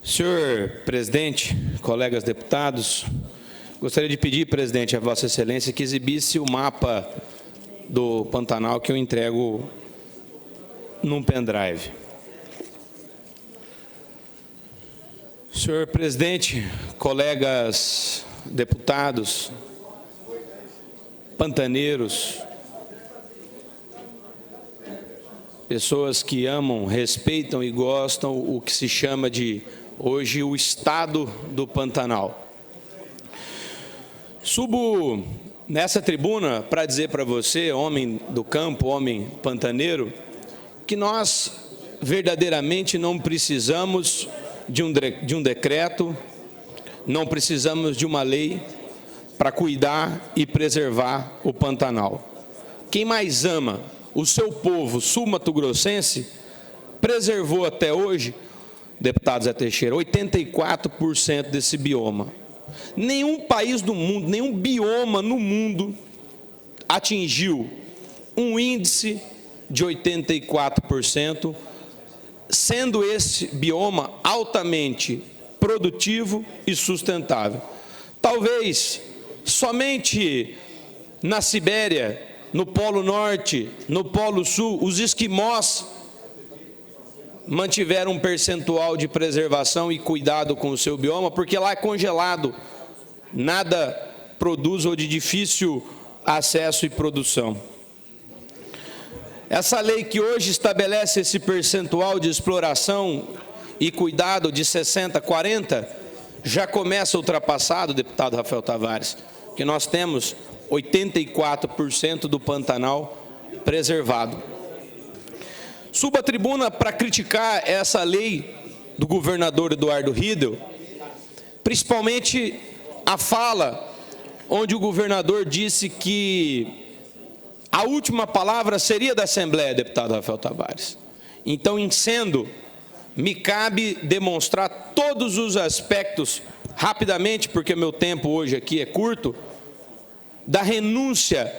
Senhor presidente, colegas deputados, gostaria de pedir, presidente, a Vossa Excelência que exibisse o mapa do Pantanal que eu entrego num pendrive. Senhor presidente, colegas deputados, pantaneiros, pessoas que amam, respeitam e gostam o que se chama de, hoje, o estado do Pantanal. Subo nessa tribuna para dizer para você, homem do campo, homem pantaneiro, que nós verdadeiramente não precisamos de um decreto, não precisamos de uma lei para cuidar e preservar o Pantanal. Quem mais ama o seu povo sul-mato-grossense preservou até hoje, deputado Zé Teixeira, 84% desse bioma. Nenhum país do mundo, nenhum bioma no mundo atingiu um índice de 84%, sendo esse bioma altamente produtivo e sustentável. Talvez somente na Sibéria, no Polo Norte, no Polo Sul, os esquimós mantiveram um percentual de preservação e cuidado com o seu bioma, porque lá é congelado, nada produz ou de difícil acesso e produção. Essa lei que hoje estabelece esse percentual de exploração e cuidado de 60 a 40, já começa ultrapassado, deputado Rafael Tavares, que nós temos 84% do Pantanal preservado. Subo à tribuna para criticar essa lei do governador Eduardo Riedel, principalmente a fala onde o governador disse que a última palavra seria da Assembleia, deputado Rafael Tavares. Então, me cabe demonstrar todos os aspectos, rapidamente, porque meu tempo hoje aqui é curto, da renúncia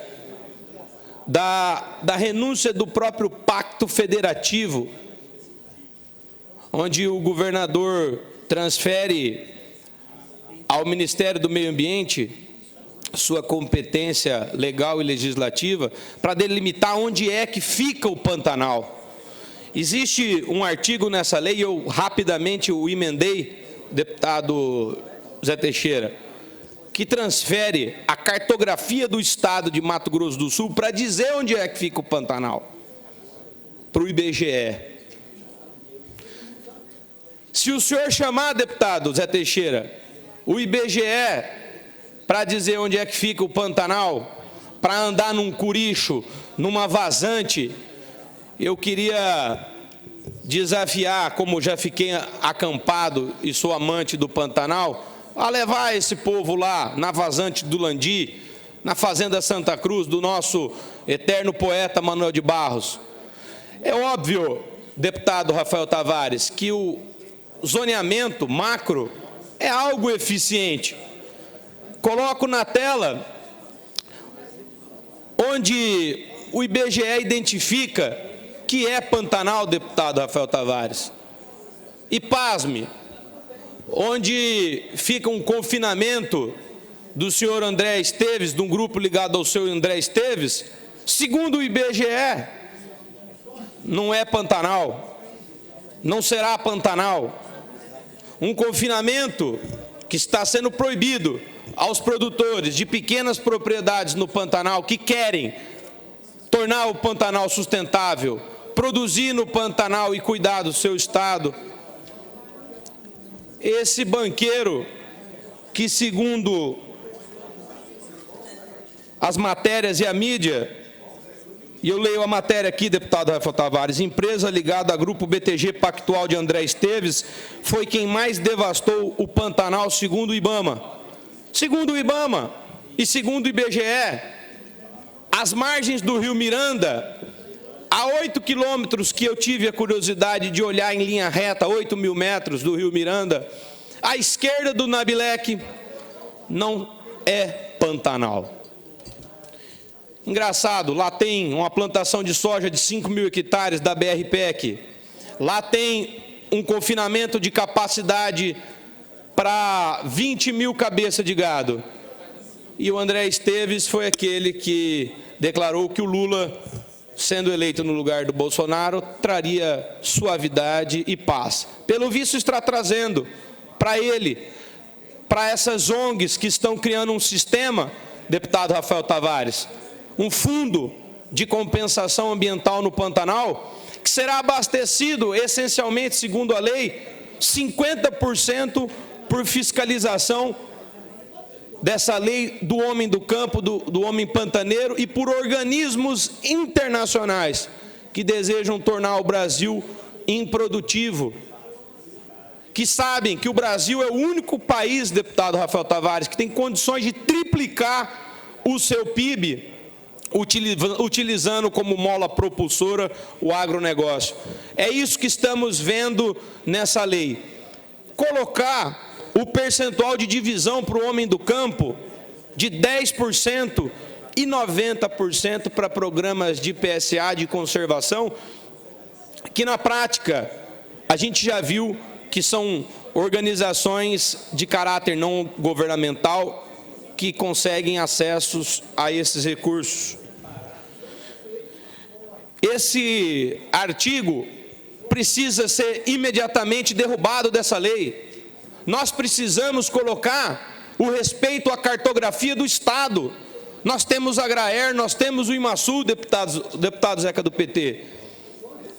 do próprio pacto federativo, onde o governador transfere ao Ministério do Meio Ambiente sua competência legal e legislativa para delimitar onde é que fica o Pantanal. Existe um artigo nessa lei, eu rapidamente o emendei, deputado Zé Teixeira, que transfere a cartografia do estado de Mato Grosso do Sul para dizer onde é que fica o Pantanal, para o IBGE. Se o senhor chamar, deputado Zé Teixeira, o IBGE para dizer onde é que fica o Pantanal, para andar num curicho, numa vazante, eu queria desafiar, como já fiquei acampado e sou amante do Pantanal, a levar esse povo lá na vazante do Landi, na Fazenda Santa Cruz, do nosso eterno poeta Manuel de Barros. É óbvio, deputado Rafael Tavares, que o zoneamento macro é algo eficiente. Coloco na tela onde o IBGE identifica que é Pantanal, deputado Rafael Tavares. E pasme, onde fica um confinamento do senhor André Esteves, de um grupo ligado ao senhor André Esteves, segundo o IBGE, não é Pantanal, não será Pantanal. Um confinamento que está sendo proibido aos produtores de pequenas propriedades no Pantanal que querem tornar o Pantanal sustentável, produzir no Pantanal e cuidar do seu estado. Esse banqueiro que, segundo as matérias e a mídia, e eu leio a matéria aqui, deputado Rafael Tavares, empresa ligada a grupo BTG Pactual de André Esteves, foi quem mais devastou o Pantanal, segundo o IBAMA. Segundo o IBAMA e segundo o IBGE, as margens do rio Miranda, a 8 quilômetros que eu tive a curiosidade de olhar em linha reta, 8.000 metros do rio Miranda, à esquerda do Nabilec, não é Pantanal. Engraçado, lá tem uma plantação de soja de 5.000 hectares da BRPEC. Lá tem um confinamento de capacidade para 20.000 cabeças de gado. E o André Esteves foi aquele que declarou que o Lula, sendo eleito no lugar do Bolsonaro, traria suavidade e paz. Pelo visto, está trazendo para ele, para essas ONGs que estão criando um sistema, deputado Rafael Tavares, um fundo de compensação ambiental no Pantanal, que será abastecido essencialmente, segundo a lei, 50% por fiscalização dessa lei do homem do campo, do homem pantaneiro, e por organismos internacionais que desejam tornar o Brasil improdutivo, que sabem que o Brasil é o único país, deputado Rafael Tavares, que tem condições de triplicar o seu PIB, utilizando como mola propulsora o agronegócio. É isso que estamos vendo nessa lei. Colocar o percentual de divisão para o homem do campo de 10% e 90% para programas de PSA, de conservação, que na prática a gente já viu que são organizações de caráter não governamental que conseguem acessos a esses recursos. Esse artigo precisa ser imediatamente derrubado dessa lei. Nós precisamos colocar o respeito à cartografia do Estado. Nós temos a Agraer, nós temos o IMASU, deputado Zeca do PT,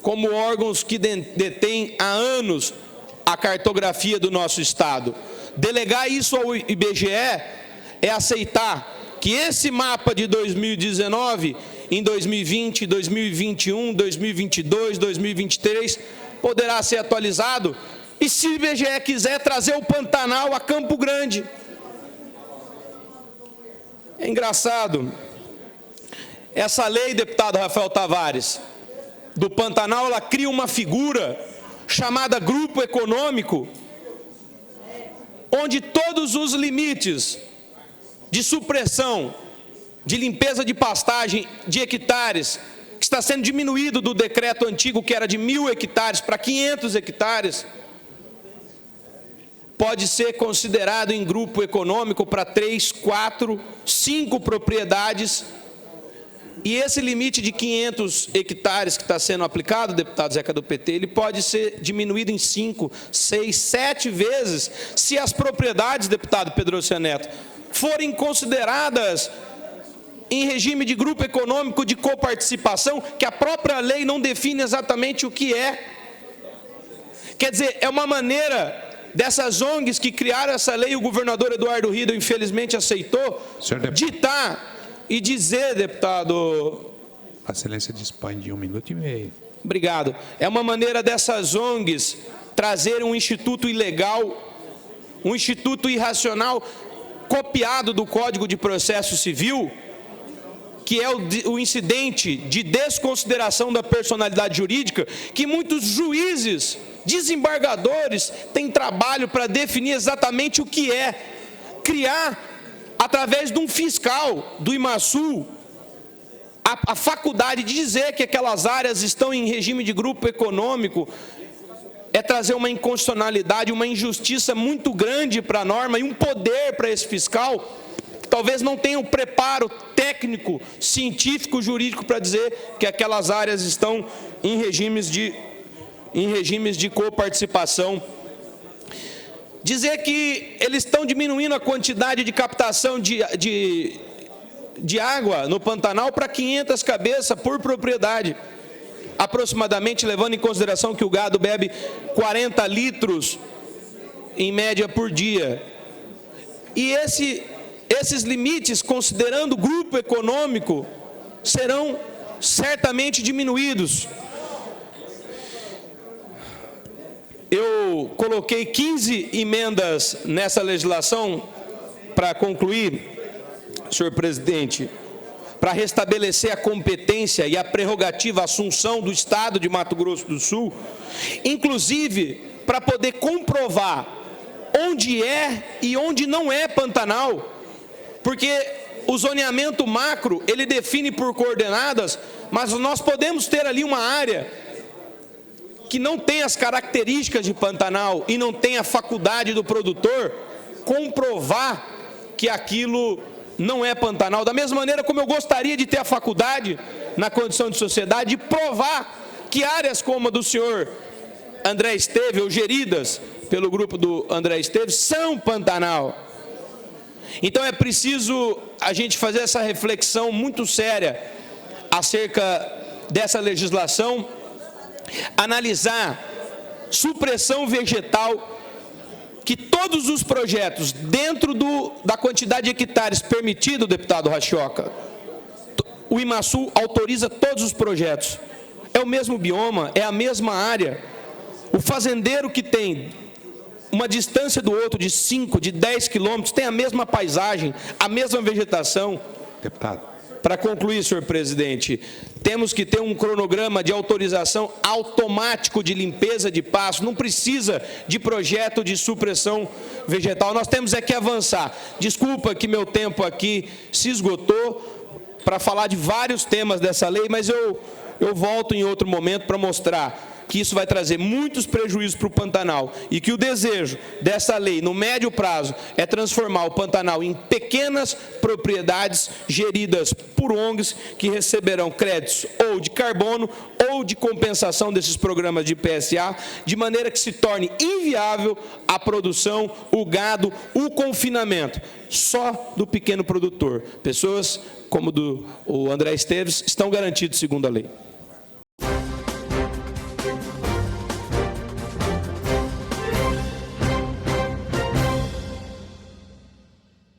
como órgãos que detêm há anos a cartografia do nosso Estado. Delegar isso ao IBGE é aceitar que esse mapa de 2019, em 2020, 2021, 2022, 2023, poderá ser atualizado. E se o IBGE quiser trazer o Pantanal a Campo Grande. É engraçado. Essa lei, deputado Rafael Tavares, do Pantanal, ela cria uma figura chamada grupo econômico, onde todos os limites de supressão, de limpeza de pastagem de hectares, que está sendo diminuído do decreto antigo, que era de 1.000 hectares para 500 hectares, pode ser considerado em grupo econômico para 3, 4, 5 propriedades. E esse limite de 500 hectares que está sendo aplicado, deputado Zeca do PT, ele pode ser diminuído em 5, 6, 7 vezes, se as propriedades, deputado Pedro Neto, forem consideradas em regime de grupo econômico de coparticipação, que a própria lei não define exatamente o que é. Quer dizer, é uma maneira dessas ONGs que criaram essa lei, o governador Eduardo Riedel infelizmente aceitou, ditar e dizer, deputado... A excelência dispõe de 1 minuto e meio. Obrigado. É uma maneira dessas ONGs trazer um instituto ilegal, um instituto irracional, copiado do Código de Processo Civil, que é o incidente de desconsideração da personalidade jurídica, que muitos juízes, desembargadores, têm trabalho para definir exatamente o que é. Criar, através de um fiscal do IMASU, a faculdade de dizer que aquelas áreas estão em regime de grupo econômico, é trazer uma inconstitucionalidade, uma injustiça muito grande para a norma e um poder para esse fiscal, que talvez não tenha o preparo técnico, científico, jurídico para dizer que aquelas áreas estão em regimes de coparticipação. Dizer que eles estão diminuindo a quantidade de captação de água no Pantanal para 500 cabeças por propriedade, aproximadamente, levando em consideração que o gado bebe 40 litros em média por dia. E esses limites, considerando o grupo econômico, serão certamente diminuídos. Eu coloquei 15 emendas nessa legislação para concluir, senhor presidente, para restabelecer a competência e a prerrogativa, a assunção do Estado de Mato Grosso do Sul, inclusive para poder comprovar onde é e onde não é Pantanal, porque o zoneamento macro, ele define por coordenadas, mas nós podemos ter ali uma área que não tem as características de Pantanal e não tem a faculdade do produtor comprovar que aquilo não é Pantanal. Da mesma maneira como eu gostaria de ter a faculdade, na condição de sociedade, de provar que áreas como a do senhor André Esteves, ou geridas pelo grupo do André Esteves, são Pantanal. Então é preciso a gente fazer essa reflexão muito séria acerca dessa legislação, analisar supressão vegetal, que todos os projetos, dentro da quantidade de hectares permitido, deputado Rachoca, o IMASU autoriza todos os projetos. É o mesmo bioma, é a mesma área. O fazendeiro que tem uma distância do outro de 5, de 10 quilômetros, tem a mesma paisagem, a mesma vegetação. Deputado. Para concluir, senhor presidente, temos que ter um cronograma de autorização automático de limpeza de pasto, não precisa de projeto de supressão vegetal, nós temos é que avançar. Desculpa que meu tempo aqui se esgotou para falar de vários temas dessa lei, mas eu volto em outro momento para mostrar que isso vai trazer muitos prejuízos para o Pantanal e que o desejo dessa lei, no médio prazo, é transformar o Pantanal em pequenas propriedades geridas por ONGs que receberão créditos ou de carbono ou de compensação desses programas de PSA, de maneira que se torne inviável a produção, o gado, o confinamento só do pequeno produtor. Pessoas como o André Esteves estão garantidos segundo a lei.